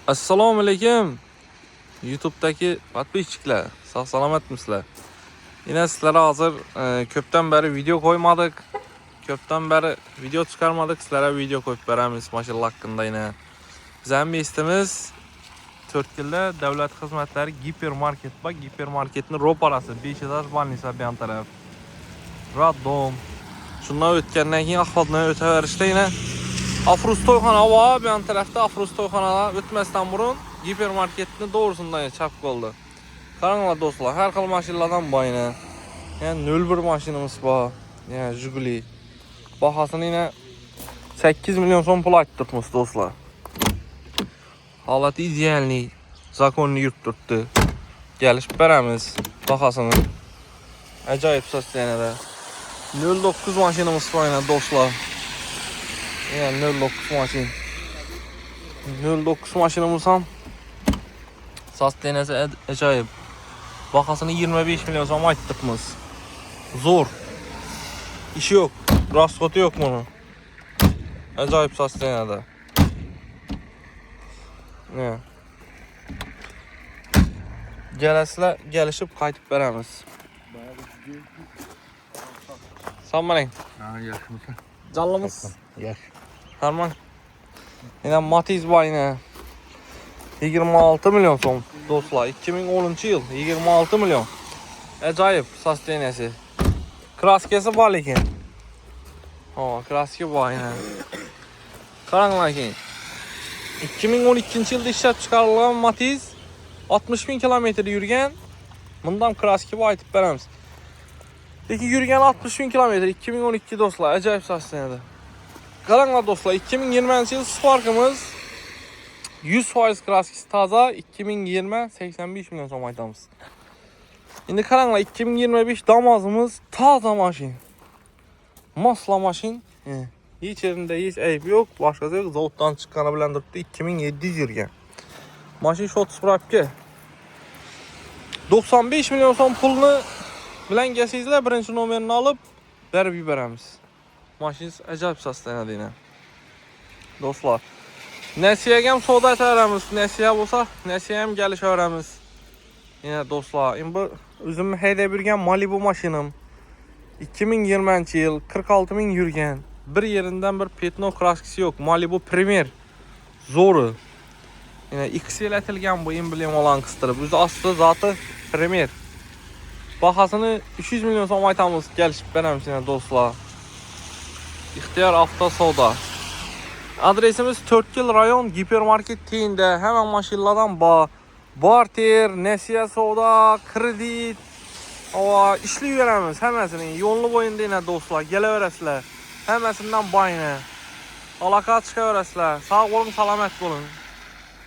Assalomu alaykum. YouTube'dagi подписчикlar. Sağ salomatmisizlar? Yine sizlere hazır köpten beri video koymadık. Köpten beri video çıkarmadık. Sizlere video koyup beremiz maşallah hakkında yine. Bizim bir istimiz Türkiye'de devlet hizmetleri hipermarket bak. Hipermarketin roparası 5 etaş banlisa bir yan taraf. Radom. Şundan ötkenden keyin ahvaldan öteverişte yine Afruz toyxana var. Bir yan tarafta Afruz toyxana ötmesinden burun hipermarketini doğrusundan çapıq oldu. Qaranglar dostlar, her xil maşinlardan var yine. Yani 01 maşinimiz var. Yani Jiguli. Bahasını yine 8 milyon son pul aytdırtmış dostlar. Halatı idealni, zakonlu yurtdurtdu. Gelişip beremiz bahasını. Acayip saçlarına da. 09 maşinimiz var yine dostlar. Yani 09 maşin. 09 maşinimiz ham sas denesi acayip. Bakasını 25 milyon son aytdırtmış. Zor. İşi yok. Raskotu yok bunun. Acayip sas denede. Ne? Gələsilə gəlişib qayıtıb beremiz. Sanmayın. Yaşımızın. Canlımız. Yaş. Harman. Yine Matiz var yine. 26 milyon son dostlar. 2010 yıl 26 milyon. Acayip sas denesi. Kraskesi var lekin. Kraski var yine. Qaranglar keyin. 2012 yılda işlep çıkarılan Matiz 60 bin kilometre yürüyen. Bundan kraski var aytib beremiz. Peki yürüyen 60 bin kilometre 2012 dostlar. Acayip sas denedi. Qaranglar dostlar 2020 yıl farkımız 100% kraskisi taza 2020 85 milyon som aytamiz. Şimdi qaranglar 2025 damazımız taza maşin. Masla maşin. Hiç yerinde hiç ayıp yok. Başkası yok. Zavutdan çıkanı bilen durdu 2700 yürgen. Maşin shot sprapki. 95 milyon som pulunu bilen gelsizler birinci numarini alıp verib beremiz. Maşin acayip saslanadi yine. Dostlar. Nesiyəgəm soda etərəmiz. Nesiyə olsa, nesiyəm gəliş öyrəmiz. Yine dostlar, bu özüm heydə birgən Malibu maşınım. 2020 yıl 46 bin yürgen. Bir yerinden bir petno kraskisi yok. Malibu Premier. Zoru. Yine ikisi iletilgen bu emblem olan kıstırıp. Özü aslı zatı Premier. Bahasını 300 milyon som aytamız gəlişib berəmiz yine dostlar. İhtiyar Avto Soda. Adresimiz Törtkil rayon hipermarket teyinde hemen maşinlardan barter, nesiye soda, kredi, işli veremiz hemesini yolunu boyunda yine dostlar geleveresler hemesinden bayne alaka çıkaveresler sağ olun salamet olun.